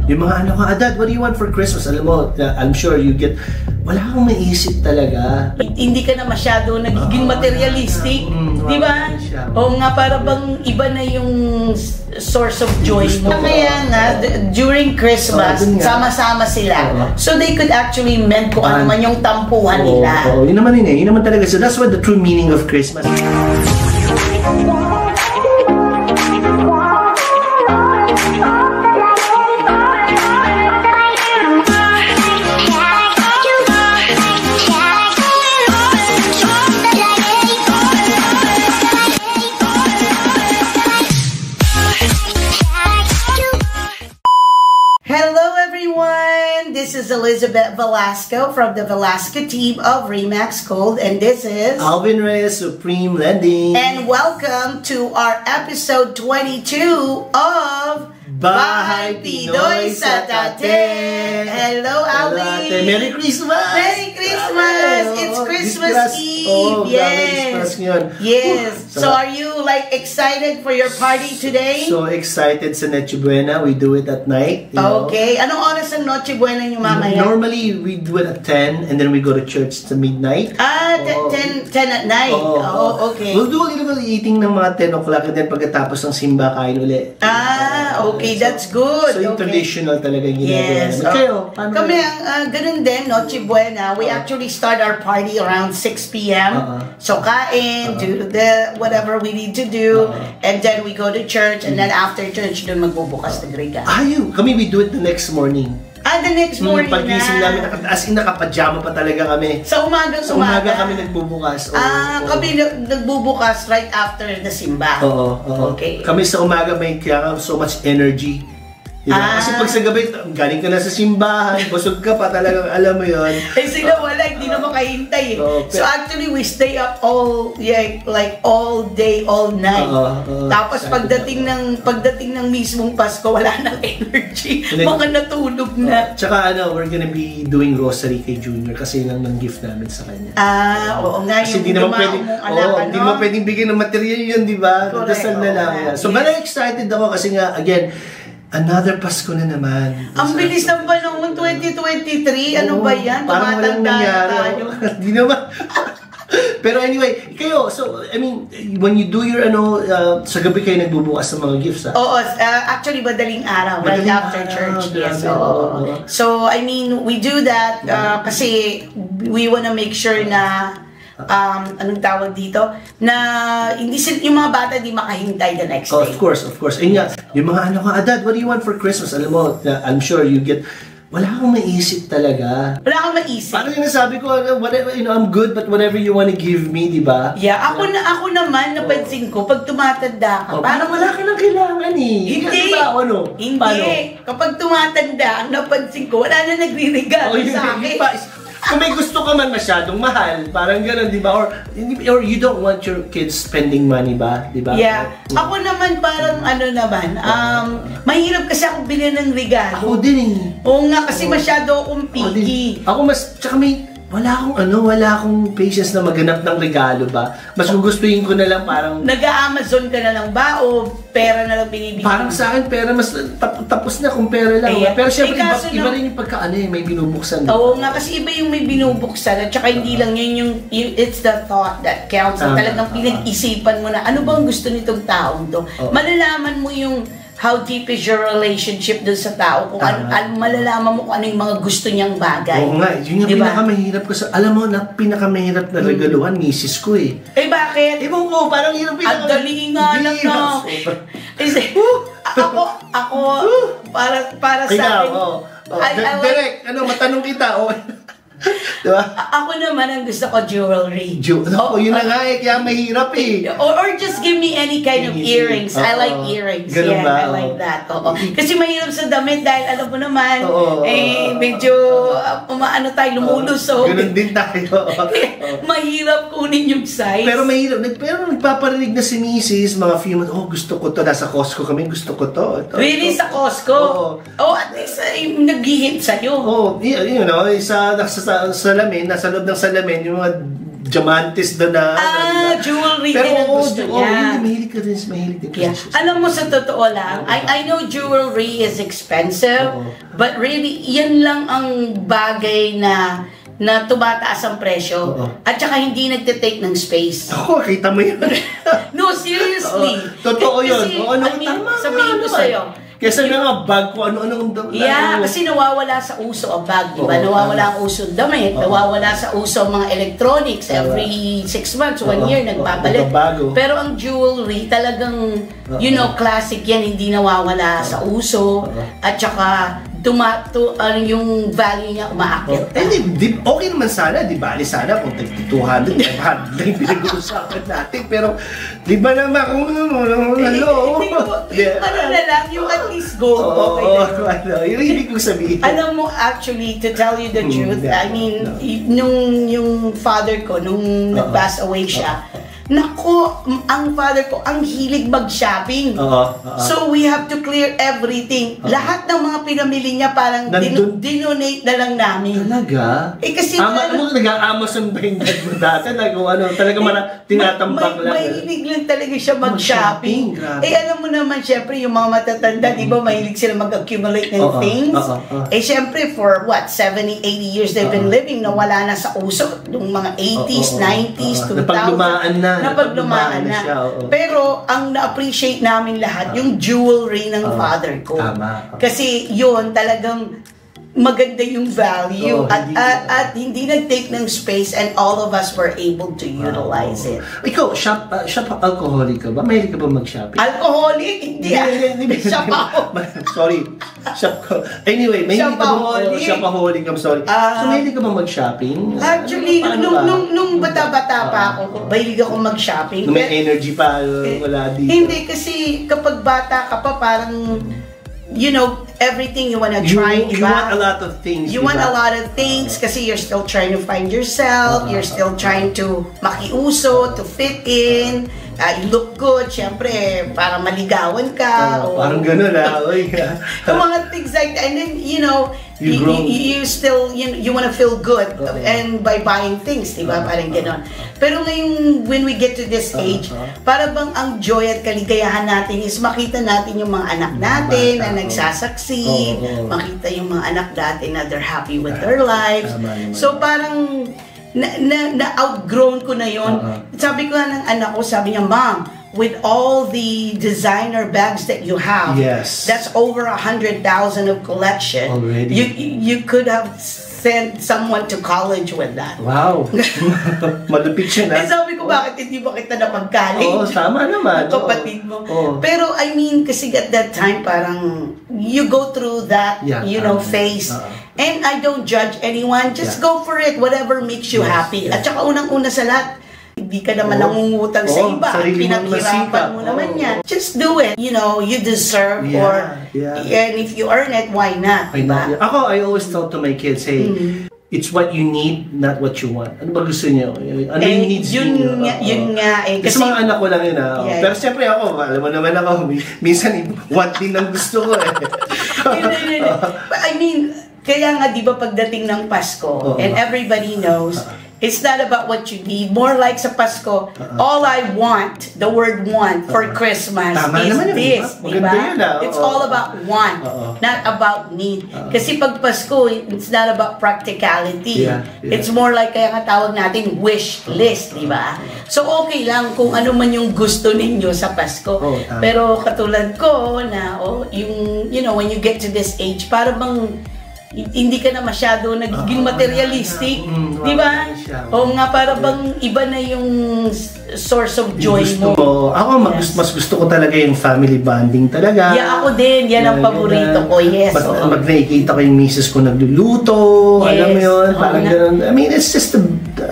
Yung mga ano ka, Dad, what do you want for Christmas? Alam mo, I'm sure you get, wala akong maisip talaga. Hindi ka na masyado nagiging materialistic, di ba? O nga, para bang iba na yung source of joy mo. Kaya nga, during Christmas, sama-sama sila. So they could actually mend kung ano man yung tampuhan nila. Oo, yun naman yun eh. Yun naman talaga. So that's what the true meaning of Christmas. This is Elizabeth Velasco from the Velasco team of Remax Gold, and this is Alvin Reyes, Supreme Lending. And welcome to our episode 22 of Bahay Pinoy sa Tate. Hello, Alvin. Merry Christmas! Merry Christmas! It's Christmas Eve. Yes. Yes. So are you like excited for your party today? So excited sa Noche Buena. We do it at night. Okay. Anong oras ang Noche Buena niyo mamaya? Normally, we do it at 10 and then we go to church to midnight. 10 at night. Oh, okay. We'll do a little eating ng mga 10 o'clock and then pagkatapos ng simba, kain ulit. Okay. That's good. So yung traditional talaga yung ginagawa. Yes. Kami, ganun din, Noche Buena. We actually start our party around 6 p.m. So kain, do the whatever we need to do, and then we go to church, and then after church, doon magbubukas ng regalo. Kami, we do it the next morning. The next morning pag-gising namin, as in naka-pajama pa talaga kami. Sa umaga kami nagbubukas. Kami nagbubukas right after the simba. Okay. Kami sa umaga may kaya so much energy. Diba? Kasi pag sa gabi, galing ka na sa simbahan, busog ka pa talagang, alam mo yun. Sila wala, hindi na makahintay. So actually, we stay up all day, all night. Tapos pagdating ng mismong Pasko, wala nang energy. Mga natulog na. Tsaka we're gonna be doing rosary kay Junior kasi yun ang gift namin sa kanya. Oo nga, kasi hindi naman pwedeng bigyan ng material yun, di ba? Dasal na lang. So, very excited ako kasi nga, again, another Pasko na naman. Ang bilis ng panahon, 2023. Ano ba yan? Parang walang nangyari. Hindi naman. Pero anyway, kayo, so, I mean, when you do your, sa gabi kayo nagbubukas ng mga gifts, Oo, actually, madaling araw, right after church. Yes. So, I mean, we do that kasi we wanna make sure na anong tawag dito, na hindi yung mga bata di makahintay the next day. Of course. And yung mga Dad, what do you want for Christmas? Alam mo, I'm sure you get, wala akong maisip talaga. Wala akong maisip. Parang yung nasabi ko, whatever, I'm good, but whatever you want to give me, di ba? Yeah, ako naman, napansin ko, pag tumatanda ka, parang wala ka nang kailangan eh. Hindi. Hindi. Kapag tumatanda, ang napansin ko, wala na nagre-regalo sa akin. Kung may gusto ka man masyadong mahal, parang gano'n, di ba? Or you don't want your kids spending money ba? Di ba? Yeah. Ako naman parang mahirap kasi ako bilhin ng regalo. Ako din eh. Oo nga, kasi masyado akong picky. Ako tsaka wala akong patience na maghanap ng regalo ba? Mas gugustuhin ko na lang parang nag-a-Amazon ka na lang ba o pera na lang binibigay? Parang sa akin pera mas tapos na kung pera lang. Pero syempre iba rin yung may binubuksan. Oo nga, kasi iba yung may binubuksan at saka hindi lang yun it's the thought that counts. Talagang pinag-isipan mo na ano bang gusto nitong taong to. Malalaman mo yung how deep is your relationship dun sa tao, kung malalaman mo kung ano yung mga gusto niyang bagay. Oo nga, yun yung pinakamahirap ko alam mo, pinakamahirap na regaluhan, misis ko eh. Bakit? Ewan ko, parang yun ang ang dali nga lang na. Ako, para sa akin. Direk, matanong kita, diba? Ako naman ang gusto ko jewelry. Yun na nga kaya mahirap eh. Or just give me any kind of earrings. I like earrings. Ganun ba? I like that. Kasi mahirap sa damit dahil alam mo naman, medyo lumulusog. Ganun din tayo. Mahirap kunin yung size. Pero nagpaparinig na si Mrs. mga few months, gusto ko to. Nasa Costco kami, gusto ko to. Really? Sa Costco? At least nag-hint sa'yo. Nasa salamin, nasa loob ng salamin, yung mga diamantes doon na. Jewelry Pero din ang gusto niya. Mahilig ka rin. Mahilig din Yeah. Alam mo, sa totoo lang, I know jewelry is expensive, but really, yan lang ang bagay na tumataas ang presyo at saka hindi nagte-take ng space. Ako, kita mo yun. No, seriously. Totoo yun. Kasi, Tama, sabihin ko sa'yo, kesa nga bag ko, ano-anong kasi nawawala sa uso ang bag, di ba? Nawawala ang uso ng damit, nawawala sa uso ang mga electronics. Every 6 months, 1 year, nagpapalit. Pero ang jewelry, talagang, classic yan, hindi nawawala sa uso. At saka, yung value niya umaakit. Okay naman sana, di ba? Sana kung 200, 500 lang pinag-uusapan natin. Pero, di ba naman, kung ano na lang, yung at least go. Yung ibig kong sabihin. Alam mo, actually, to tell you the truth, I mean, yung father ko, nung nag-pass away siya, nako, ang father ko, ang hilig mag-shopping. So, we have to clear everything. Lahat ng mga pinamili niya, parang dinonate na lang namin. Talaga? Kasi nag-a-Amazon ba yung dad mo dati? Talaga tinatambak lang. Mahilig lang talaga siya mag-shopping. Alam mo naman, syempre, yung mga matatanda, di ba, mahilig sila mag-accumulate ng things. Syempre, for 70, 80 years they've been living, nawala na sa uso. Yung mga 80s, 90s, 2000. Napaglumaan na. Pero ang na-appreciate namin lahat, yung jewelry ng father ko. Kasi yun, talagang maganda yung value at hindi nag-take ng space and all of us were able to utilize it. Ikaw, shop alcoholic ka ba? Mahilig ka ba mag-shopping? Alcoholic? Hindi. Shop Sorry. Anyway, mahilig ka ba shopaholic? I'm sorry. So, mahilig ka ba mag-shopping? Actually, nung bata-bata pa ako, mahilig ako mag-shopping. May energy pa, wala dito. Hindi, kasi kapag bata ka pa, parang everything you wanna try. You want a lot of things. You want a lot of things kasi you're still trying to find yourself. You're still trying to makiuso, to fit in. You look good, syempre, para maligawan ka. Parang gano'n Yung mga things like that. And then, you still, you wanna feel good and by buying things, diba? Parang gano'n. Pero ngayon, when we get to this age, para bang ang joy at kaligayahan natin is makita natin yung mga anak natin na nagsasucceed, makita yung mga anak natin na they're happy with their lives. So parang na-outgrown ko na yun. Sabi ko ng anak ko, sabi niya, Mom, with all the designer bags that you have, that's over 100,000 of collection. Already? You could have sent someone to college with that. Wow. Malupit siya na. Sabi ko, bakit hindi ba kita napag-college? Tama naman. Kapatid mo. Pero I mean, kasi at that time, parang you go through that, phase. And I don't judge anyone. Just go for it. Whatever makes you happy. At saka unang-una sa lahat, hindi ka naman nangungutang sa iba. Pinaghirapan mo naman yan. Just do it. You deserve and if you earn it, why not? Diba? Ako, I always tell to my kids, hey, it's what you need, not what you want. Ano ba gusto niyo? Ano yung needs niyo? Yun nga. Kasi mga anak ko lang yun. Pero siyempre ako, alam mo naman ako, minsan want din ang gusto ko But I mean, kaya nga, di ba, pagdating ng Pasko, and everybody knows, it's not about what you need. More like sa Pasko, all I want, the word want for Christmas is this. Diba? It's all about want, not about need. Kasi pag Pasko, it's not about practicality. It's more like, kaya nga tawag natin, wish list. Diba? So okay lang kung ano man yung gusto ninyo sa Pasko. Pero katulad ko, na when you get to this age, para bang hindi ka na masyado nagiging materialistic, di ba? O nga, para bang iba na yung source of joy mo. Ako, mas gusto ko talaga yung family bonding talaga. Yeah, ako din. Yan ang paborito ko. Yes. Pag nakikita ko yung misis ko nagluluto, alam mo yun, parang gano'n. I mean, it's just,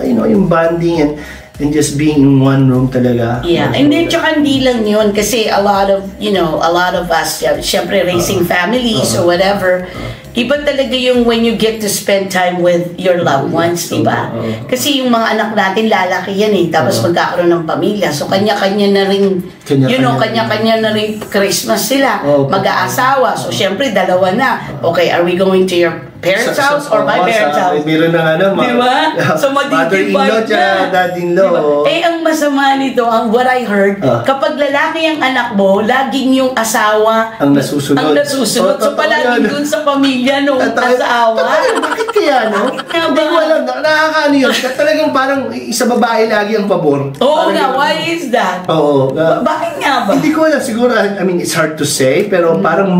yung bonding and just being in one room talaga. Yeah, and then tsaka hindi lang yun kasi a lot of us, syempre raising families or whatever, iba talaga yung when you get to spend time with your loved ones, diba? Kasi yung mga anak natin lalaki yan tapos magkakaroon ng pamilya, so kanya-kanya na rin kanya-kanya na rin Christmas sila, mag-aasawa, so syempre dalawa na, okay, are we going to your parents' house or my parents' house. Meron ng diba? So, mother-in-law na. dad-in-law. Diba? Eh, ang masama nito, what I heard, kapag lalaki ang anak mo, laging yung asawa ang nasusunod. So, palaging dun sa pamilya nung asawa. Bakit kaya, no? Hindi ko alam. Nakakaano yun. Talagang parang isa babae lagi ang pabor. Oo nga, why is that? Oo. Bakit nga ba? Hindi ko alam. Siguro, I mean, it's hard to say, pero parang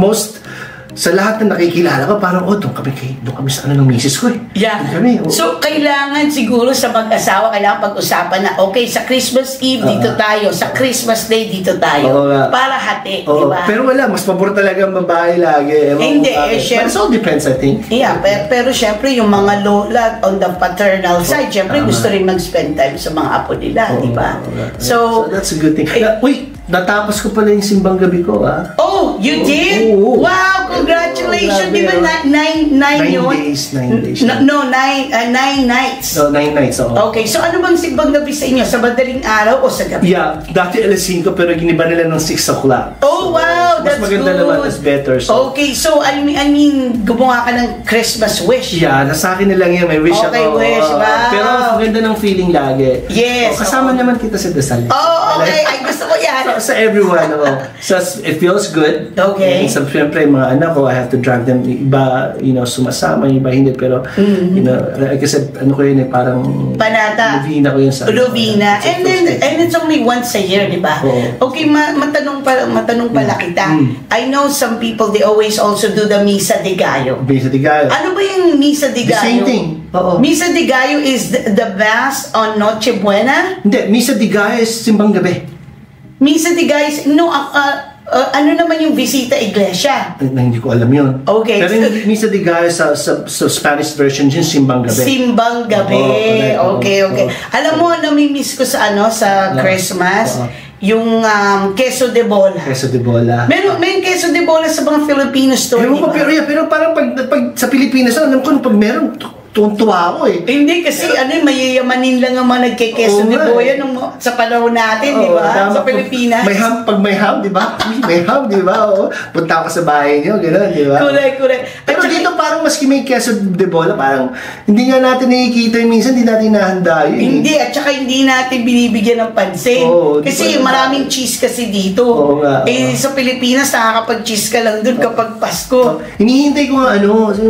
sa lahat na nakikilala ko, parang, doon kami sa ng misis ko eh. Yeah. So, kailangan siguro sa mag-asawa, kailangan pag-usapan na, okay, sa Christmas Eve dito tayo, sa Christmas Day dito tayo. Para hati, di ba? Pero wala, mas pabor talaga ang babae lagi. Hindi, syempre. But it all depends, I think. Yeah, pero syempre, yung mga lola on the paternal side, syempre, gusto rin mag-spend time sa mga apo nila, di ba? So, that's a good thing. Wait, natapos ko pala yung simbang gabi ko, Oh, you did? Wow, congratulations! Di ba 9 yun? 9 days. No, 9 nights. No, 9 nights, Okay, so ano bang simbang gabi sa inyo? Sa madaling araw o sa gabi? Yeah, dati alas 5 pero giniba nila ng 6 o'clock. Oh, wow, that's good. Mas maganda naman, that's better. So. Okay, so I mean, gumawa ka ng Christmas wish. Yeah, nasa akin na lang yan. May wish ako. Okay, wish, wow. Pero maganda ng feeling lagi. Yes. Kasama naman kita sa dasal. Oh, okay. Ay, gusto ko yan. Sa everyone, So, it feels good. Okay. And siyempre, mga anak ko, I have to drag them. Iba, sumasama, iba hindi. Pero, like I said, ko yun parang... Panata. Lovina ko yun sa... Lovina. And it's only once a year, di ba? Okay, matanong pala kita. I know some people, they always also do the Misa de Gallo. Misa de Gallo. Ano ba yung Misa de Gallo? The same thing. Misa de Gallo is the Mass on Noche Buena? Hindi, Misa de Gallo is simbang gabi. Misa de Gallo, no, ano naman yung Visita Iglesia? Hindi ko alam yun. Okay. Pero yung Misa de Gallo sa Spanish version yung simbang gabi. Simbang gabi. Okay. Alam mo, namimiss ko sa Christmas, yung queso de bola. Queso de bola. May queso de bola sa mga Filipino store, diba? Pero parang pag sa Pilipinas, alam ko pag meron, tuwa ako eh. Hindi kasi mayayamanin lang ang mga nagke-queso de bola sa panahon natin, di ba? Sa Pilipinas. Pag may ham, di ba? May ham, di ba? Punta ako sa bahay niyo, gano'n, di ba? Correct. Pero dito parang maski may queso de bola, parang hindi nga natin nakikita yung minsan, hindi natin nahanda yun. Hindi, at saka hindi natin binibigyan ng pansin. Kasi maraming cheese kasi dito. Sa Pilipinas, nakakapag-cheese ka lang dun kapag Pasko. Hinihintay ko nga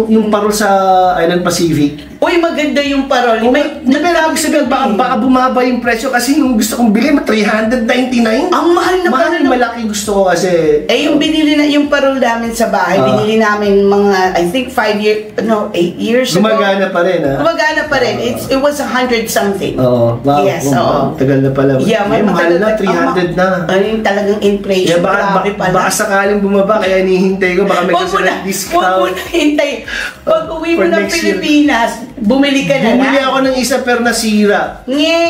yung parol sa Island Pacific. Uy, maganda yung parol. Pero ako sabihin, baka bumaba yung presyo kasi yung gusto kong bilhin, 399. Ang mahal na parol. Malaki gusto ko kasi. Yung binili na, yung parol namin sa bahay, binili namin mga, I think 8 years ago. Gumagana pa rin, Gumagana pa rin. It was 100 something. Wow. Yes, tagal na pala. Yeah, mahal na, 300 na. Yung talagang inflation. Baka sakaling bumaba, kaya hinihintay ko, baka may kasi discount. Huwag mo na hintay. Pag uwi mo ng Pilipinas, bumili ka na. Bumili ako ng isa pero nasira.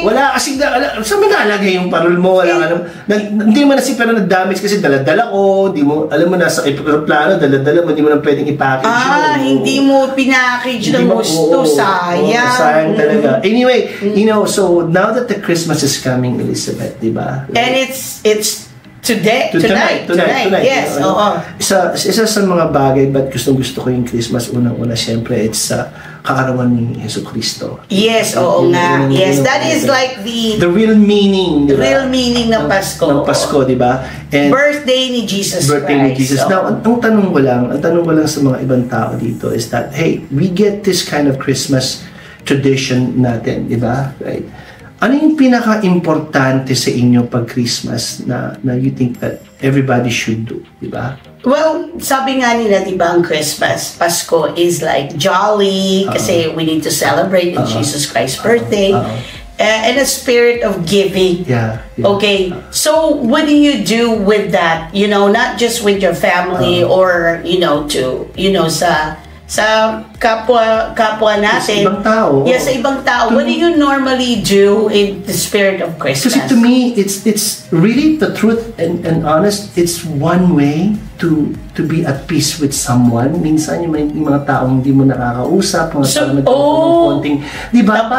Wala kasi, saan mo nalagay yung parol mo? Hindi mo nasi pero na-damage kasi dala-dala ko. Alam mo, nasa plano, dala-dala mo, hindi mo na pwedeng i-package. Hindi mo pinackage ng gusto. Sayang. Sayang talaga. Anyway, so now that the Christmas is coming, Elizabeth, di ba? And it's Tonight. Yes. Isa sa mga bagay, but gusto ko yung Christmas, unang-una, syempre, it's kaarawan ni Jesu Cristo. Yes, oo nga. Yes, that is like the real meaning, diba? Real meaning ng Pasko. Ng Pasko, di ba? Birthday ni Jesus Christ. Now, ang tanong ko lang sa mga ibang tao dito is that, hey, we get this kind of Christmas tradition natin, di ba? Right? Ano yung pinaka-importante sa inyo pag Christmas na you think that everybody should do, di ba? Well, sabi nga nila, di ba, ang Christmas, Pasko is like jolly kasi we need to celebrate Jesus Christ's birthday. And a spirit of giving. Yeah. Okay, so what do you do with that? Not just with your family or, sa kapwa natin. Sa ibang tao. Yes, sa ibang tao. What do you normally do in the spirit of Christmas? Kasi to me, it's really the truth and honest. It's one way to be at peace with someone. Minsan yung mga taong hindi mo nakakausap, mga taong nagkaroon ng konting, di ba?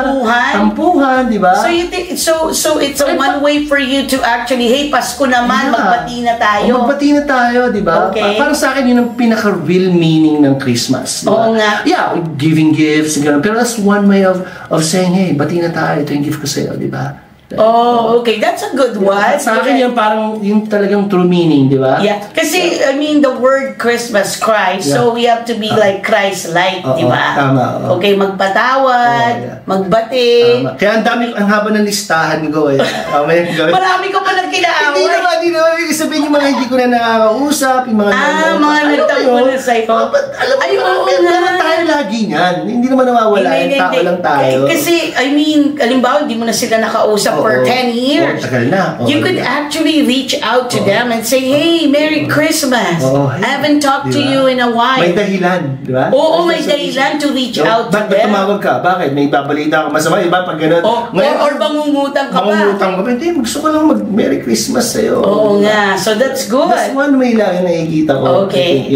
Tampuhan, di ba? So you think, so it's a one way for you to actually, hey, Pasko naman, magbati na tayo. Magbati na tayo, di ba? Okay. Para sa akin, yun ang pinaka-real meaning ng Christmas. Oo nga. Yeah, giving gifts, and pero that's one way of saying, hey, bati na tayo, ito yung gift ko sa'yo, di ba? Oh, okay. That's a good one. Sa akin yan parang yung talagang true meaning, di ba? Yeah. Kasi, I mean, the word Christmas, Christ, so we have to be like Christ-like, di ba? Tama. Okay, magpatawad, magbati. Tama. Kaya ang haba ng listahan ko eh. Marami ko palang kinaaway. Hindi naman. Ibig sabihin yung mga hindi ko na nakakausap, yung mga mga nagtampo na sa'yo. Alam mo, meron tayo lagi niyan. Hindi naman nawawala. Tao lang tayo. Kasi, I mean, halimbawa, hindi mo na sila nakausap for 10 years. Tagal na. You could actually reach out to them and say, hey, Merry Christmas. I haven't talked to you in a while. May dahilan, di ba? Oo, may dahilan to reach out to them. Ba't tumawag ka? Bakit? May babalita ka masama, iba pag gano'n. Or bangungutang ka pa. Mangungutang ka pa. Hindi, gusto ko lang mag-Merry Christmas sa'yo. Oo nga. So that's good. That's one way lang yung nakikita ko. Okay.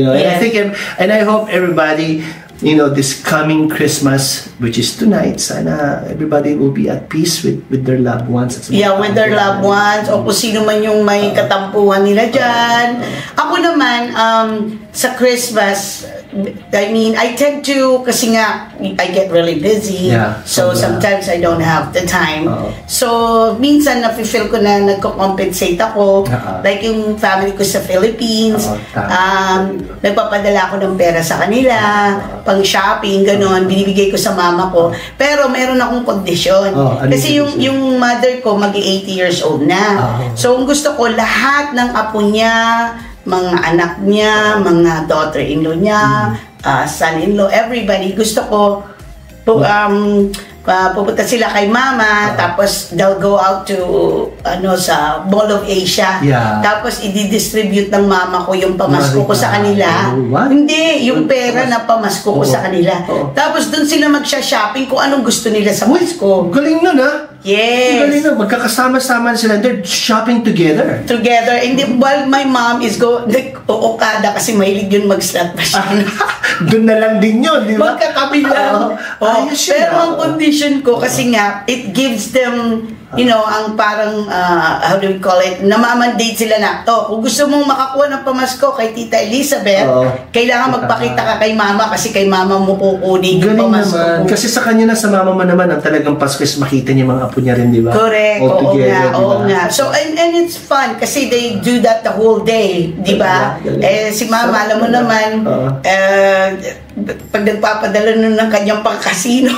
And I hope everybody, this coming Christmas, which is tonight, sana everybody will be at peace with their loved ones. Yeah, with their loved ones, o kung sino man yung may katampuhan nila dyan. Ako naman, sa Christmas, I mean, I tend to, kasi nga, I get really busy. Yeah, so sometimes I don't have the time. So, minsan nafe-feel ko na nagko-compensate ako. Like yung family ko sa Philippines, nagpapadala ako ng pera sa kanila, pang shopping, gano'n, binibigay ko sa mama ko. Pero meron akong kondisyon. Kasi yung mother ko, mag-80 years old na. So, ang gusto ko, lahat ng apo niya, mga anak niya, mga daughter-in-law niya, son-in-law, everybody, gusto ko pupunta sila kay mama, tapos they'll go out to sa Mall of Asia, tapos i-distribute ng mama ko yung pamasko ko sa kanila. Hindi, yung pera na pamasko ko sa kanila. Tapos dun sila magsha-shopping kung anong gusto nila sa Pasko. Galing nun, ha? Yes. Galing nun. Magkakasama-sama sila. They're shopping together. And while my mom is Okada kasi mahilig yun mag-slot machine. Doon na lang din yun, di ba? Magkatabi lang. Pero ang condition ko, kasi nga, it gives them, ang parang, how do we call it, namamandate sila na, kung gusto mong makakuha ng pamasko kay Tita Elizabeth, kailangan magpakita ka kay mama kasi kay mama mo kukunin yung pamasko mo. Kasi sa kanya na, sa mama mo naman, ang talagang Pasko is makita niya mga apo niya rin, di ba? Correct. Oo nga. So, and it's fun kasi they do that the whole day, di ba? Si mama, alam mo naman, pag nagpapadala nun ng kanyang pang-casino,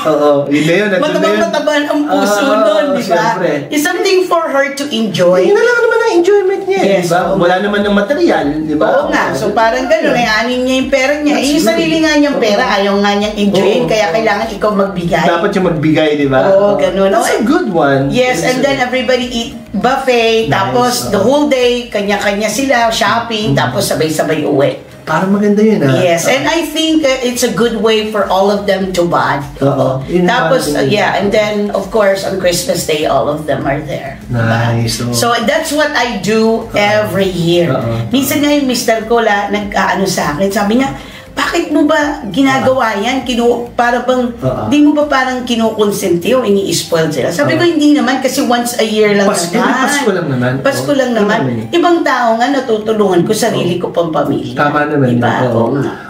yun na yun. matabang-mataban ang puso nun, di ba? It's something for her to enjoy. Yun na lang naman ang enjoyment niya, di ba? Wala naman ng material, di ba? Oo nga. So parang gano'n, anin niya yung pera niya. Yung sarili nga niyang pera, ayaw nga niyang enjoyin, kaya kailangan ikaw magbigay. Dapat yung magbigay, di ba? Oo, gano'n. That's a good one. Yes, and then everybody eat buffet, tapos the whole day, kanya-kanya sila, shopping, tapos sabay-sabay uwi. Parang maganda yun, ha? Yes, and I think it's a good way for all of them to bond. Tapos, and then, of course, on Christmas Day, all of them are there. Nice. So, that's what I do every year. Minsan nga yung mister ko, nag-ano sa akin, sabi niya, bakit mo ba ginagawa yan? Para bang, di mo ba parang kinukonsente o ini-spoil sila? Sabi ko, hindi naman, kasi once a year lang naman. Pasko lang naman. Pasko lang naman. Ibang tao nga, natutulungan ko sarili ko pang pamilya. Tama naman. Diba?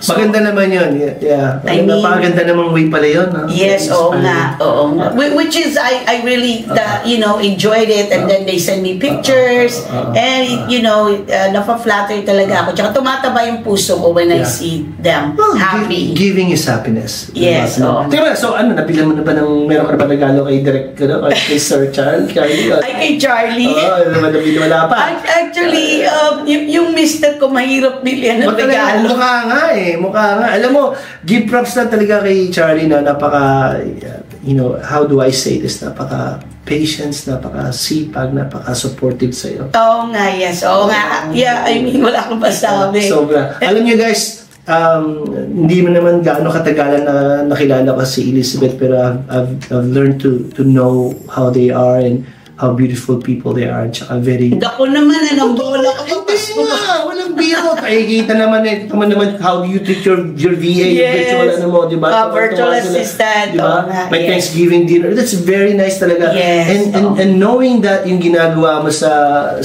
So, maganda naman yun. Yeah. Napakaganda namang way pala yun. Yes, oo nga. Which is, I really, enjoyed it, and then they send me pictures, and, napaflatter talaga ako. Tsaka tumataba yung puso ko when I see them happy. Giving is happiness. Yes. Diba? So, nabilan mo na ba meron ka na ba regalo kay kay Sir Charlie? Ay, kay Charlie? Wala pa. Actually, yung mister ko mahirap bilhin ng regalo. Mukha nga. Alam mo, give props lang talaga kay Charlie na napaka, how do I say this? Napaka patience, napaka-sipag, napaka-supportive sa'yo. Oo nga, yes. Oo nga. Yeah, I mean, wala akong masabi. Sobra. Alam niyo guys, hindi mo naman gaano katagalan na nakilala ko si Elizabeth, pero I've learned to know how they are and how beautiful people they are. Tsaka very... Dako naman, anong bola ka pa Pasko. Hindi nga, walang biro. Kita naman how do you treat your VA, virtual mo, di ba? Virtual assistant. Diba? May Thanksgiving dinner. That's very nice talaga. Yes. And knowing that yung ginagawa mo sa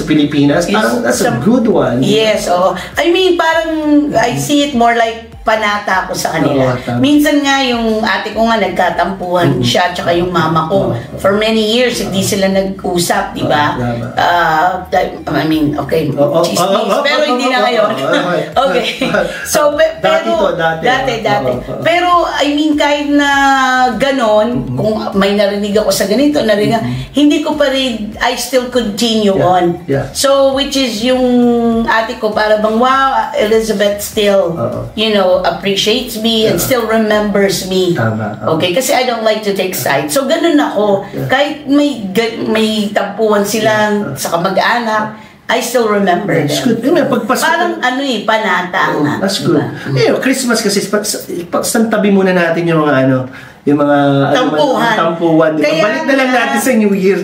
Pilipinas, parang that's a good one. Yes, I mean, parang I see it more like panata ko sa kanila. Minsan nga yung ate ko nga nagkatampuhan siya tsaka yung mama ko. For many years, hindi sila nag-usap, di ba? I mean, okay, chismis, pero hindi na ngayon. Okay. So, pero, dati. Pero, I mean, kahit na ganon, kung may narinig ako sa ganito, hindi ko pa rin, I still continue on. So, which is yung ate ko, para bang, wow, Elizabeth still, you know, appreciates me and still remembers me. Okay, kasi I don't like to take sides. So ganun ako. Kahit may tampuhan sila sa kamag-anak, I still remember them. Good. Parang panata nga. That's good. Christmas kasi, tabi muna natin yung mga yung mga tampuhan. Balik na lang natin sa New Year.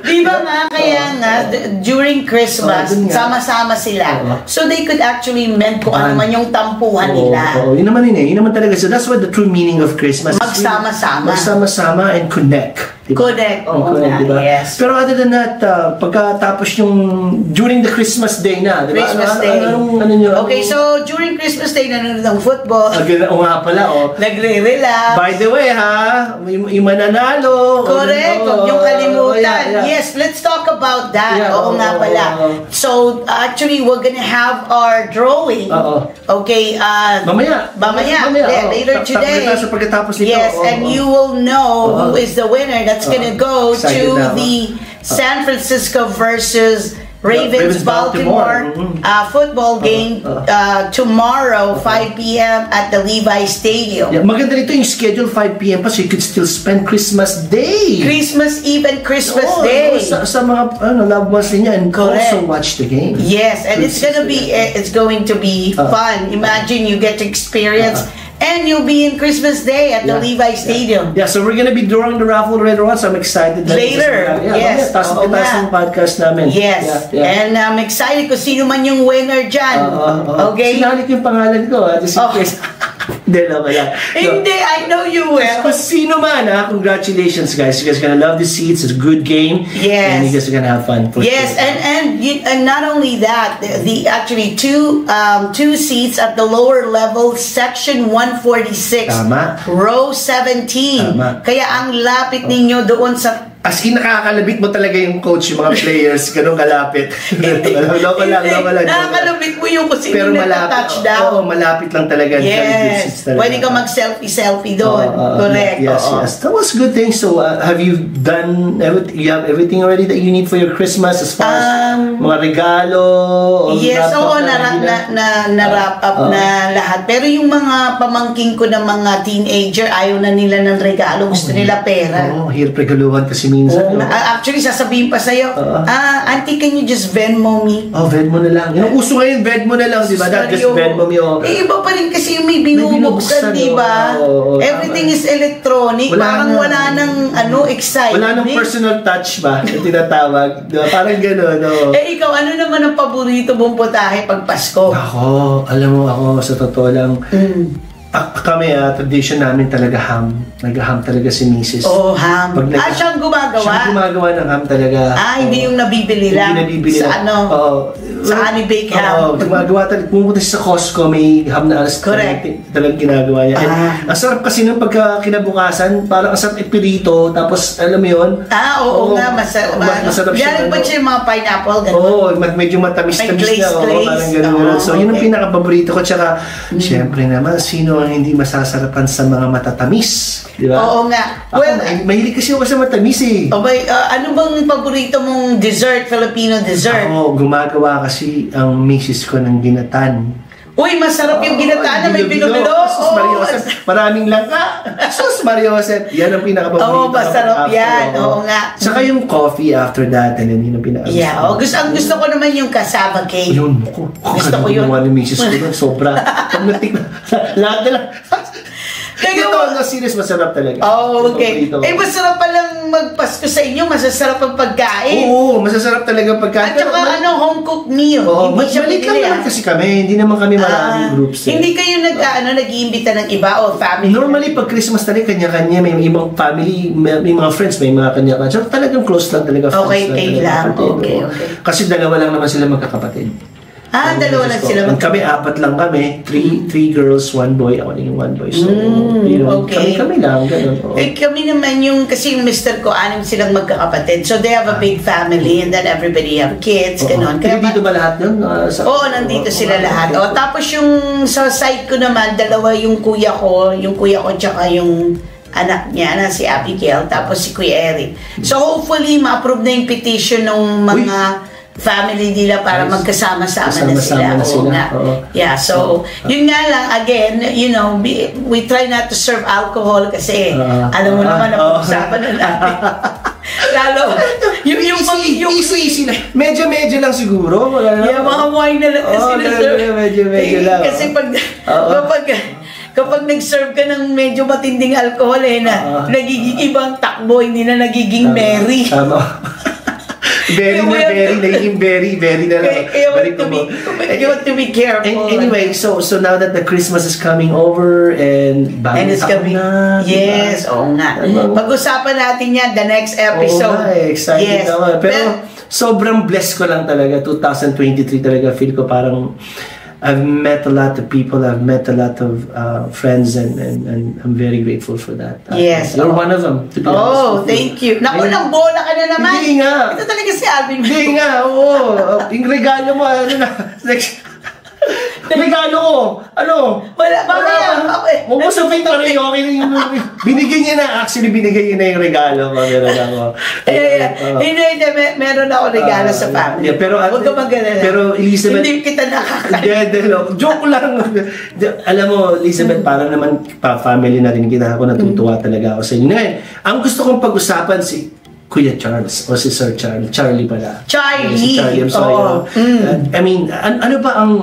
Di ba nga? Kaya nga, during Christmas, sama-sama sila. So they could actually mend kung ano man yung tampuhan nila. Yun naman yun naman talaga. So that's what the true meaning of Christmas is. Magsama-sama and connect. Diba? Connect. Diba? Yes. Pero other than that, pagkatapos yung during the Christmas day na, diba? Christmas day. Okay, so during Christmas day, nanonood ng football. Oo nga pala, Nagre-relax. By the way, yung mananalo. Correct. Yung kalimutan. Yes, let's talk about that. Oo nga pala. So, actually, we're gonna have our drawing. Okay. Mamaya. Later today. Yes, and you will know who is the winner. That's gonna go to the San Francisco versus Ravens Baltimore football game tomorrow 5 p.m. at the Levi Stadium. Maganda rito yung schedule 5 p.m. pa so you could still spend Christmas Day. Christmas Eve and Christmas Day. Sa mga loved ones niya and also watch the game. Yes, and it's going to be fun. Imagine you get to experience and you'll be in Christmas Day at the Levi Stadium. So we're gonna be drawing the raffle later on. So I'm excited. Later, yes. Taas ng podcast namin. Yes, and I'm excited kung sino man yung winner dyan. Okay? Sinalik yung pangalan ko. Just in case. Hindi, I know you will. Kung sino man, congratulations guys. You guys are gonna love the seats. It's a good game. Yes. And you guys are gonna have fun. Yes, and not only that, the actually two seats at the lower level, section 146, row 17. Kaya ang lapit ninyo doon sa as in, nakakalabit mo talaga yung coach, yung mga players, ganun kalapit. Loko lang. Nakakalabit mo yung kung sino nagta-touchdown. Oo, malapit lang talaga. Yes. Pwede ka mag-selfie doon. Correct. Yes. That was good thing. So, have you done you have everything already that you need for your Christmas as far as mga regalo? Yes, na-wrap up na lahat. Pero yung mga pamangking ko na mga teenager, ayaw na nila ng regalo. Gusto nila pera. Hirap regaluhan kasi minsan. Actually, sasabihin pa sa'yo, auntie, can you just Venmo me? Venmo na lang. Yung uso ngayon, Venmo na lang, di ba? Just Venmo me. Iba pa rin kasi yung may binubuksan, di ba? Everything is electronic. Parang wala nang excitement. Wala nang personal touch ba? Yung tinatawag. Diba? Parang gano'n. Ikaw, ano naman ang paborito mong putahe pag Pasko? Ako, alam mo ako, sa totoo lang, kami, tradition namin talaga ham. Nag-ham talaga si Mrs. Ham. Siyang gumagawa? Siyang gumagawa ng ham talaga. Hindi yung nabibili lang? Hindi nabibili lang. Sa honey bake ham? Gumagawa talaga. Pumunta siya sa Costco, may ham na alas. Correct. Talagang ginagawa niya. Ang sarap kasi nung pagka kinabukasan, parang ang sarap ipirito, tapos alam mo yun? Oo nga, masarap siya. Yan ba siya yung mga pineapple? Medyo matamis-tamis na. Parang gano'n. So yun ang pinaka-paborito ko. Tsaka, syempre naman, sino ang hindi masasarapan sa mga matatamis? Di ba? Oo nga. Mahilig kasi ako sa matamis eh. Ano bang paborito mong dessert, Filipino dessert? Gumagawa kasi ang misis ko ng ginatan. Uy, masarap yung ginataan na may bilo-bilo. Sus Mariosep. Maraming langka. Sus Mariosep. Yan ang pinaka-paborito. Masarap yan. Oo nga. Saka yung coffee after that, and then yun ang pinaka-gusto. Ang gusto ko naman yung cassava cake. Gusto ko yun. Gusto ko yun. Ni misis ko doon. Sobra. Pag natik na. Lahat na lang. Ito, serious, masarap talaga. Oh, okay. Masarap palang magpasko sa inyo. Masasarap ang pagkain. Oo, masasarap talaga ang pagkain. At saka home-cooked meal. Maliit lang naman kasi kami. Hindi naman kami maraming groups. Hindi kayo nag-iimbita ng iba o family? Normally, pag Christmas talaga, kanya-kanya. May ibang family, may mga friends, may mga kanya-kanya. So, talagang close lang talaga. Okay, kayo lang. Okay. Kasi dalawa lang naman sila magkakapatid. Dalawa lang sila magkakapatid. Kami, apat lang kami. Three girls, one boy. Ako yung one boy. So, kami lang. Ganun. Kami naman kasi yung mister ko, 6 silang magkakapatid. So, they have a big family and then everybody have kids. Ganun. Kaya dito ba lahat yun? Oo, nandito sila lahat. Tapos yung sa side ko naman, dalawa yung kuya ko tsaka yung anak niya na si Abigail, tapos si Kuya Eric. So hopefully ma-approve na yung petition ng mga family nila para magkasama-sama na sila. Yeah, so yun nga lang, again, we try not to serve alcohol kasi alam mo naman na pag-usapan na natin. Lalo, yung easy na. Medyo lang siguro. Yung mga wine na lang kasi medyo lang. Kasi kapag nag-serve ka ng medyo matinding alcohol nagiging ibang takbo, hindi na nagiging merry. Tama. Nagiging very na lang. You want to be careful. Anyway, so now that the Christmas is coming over and it's coming na. Yes, oo nga. Pag-usapan natin yan the next episode. Excited naman. Pero sobrang blessed ko lang talaga. 2023 talaga, feel ko parang I've met a lot of people, I've met a lot of friends, and I'm very grateful for that. Yes. You're one of them, to be honest. Thank you. Naku, nang bola ka na naman. Hindi nga. Ito talaga si Alvin. Hindi nga, Yung regalo mo, regalo ko. Wala. Huwag mo sabihin pa rin, okay na yung binigyan niya na. Actually, binigyan niya na yung regalo ko. Meron ako. Hindi. Meron ako regalo sa family. Huwag ka mag-alala. Pero, Elizabeth... Hindi kita nakakalit. Joke lang. Alam mo, Elizabeth, parang naman family na rin kita ako. Natutuwa talaga ako sa inyo. Ngayon, ang gusto kong pag-usapan si Kuya Charles o si Sir Charlie pala. Charlie! Si Charlie, I'm sorry. I mean, ano ba ang,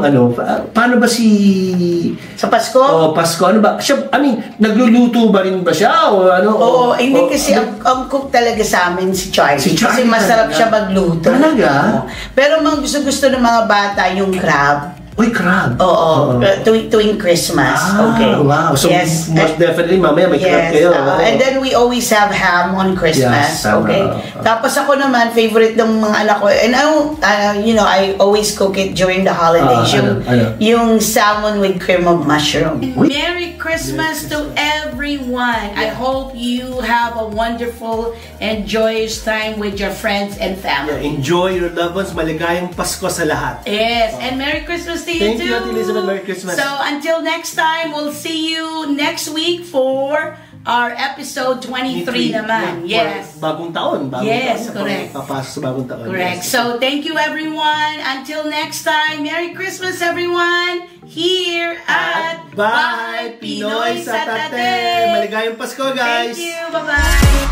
paano ba si... Sa Pasko? Pasko. Ano ba? Siya, nagluluto ba rin ba siya? O ano? Hindi kasi ang cook talaga sa amin si Charlie. Kasi masarap siya magluto. Talaga? Pero gusto ng mga bata yung crab. Uy, crab. Oo. Tuwing Christmas. Okay. Wow. So, yes. Most definitely, mamaya may crab kayo. And then we always have ham on Christmas. Yes, okay. Tapos ako naman, favorite ng mga anak ko, and I always cook it during the holidays. Yung salmon with cream of mushroom. Merry Christmas to everyone. I hope you have a wonderful and joyous time with your friends and family. Enjoy your loved ones. Maligayang Pasko sa lahat. Yes. And Merry Christmas to you too. Thank you, Elizabeth. Merry Christmas. So until next time, we'll see you next week for our episode 23 naman. Yes. Bagong taon. Yes, correct. Papasok sa bagong taon. Correct. So thank you everyone. Until next time, Merry Christmas everyone. Here at Bye Pinoy sa Tate. Maligayang Pasko, guys. Thank you. Bye-bye.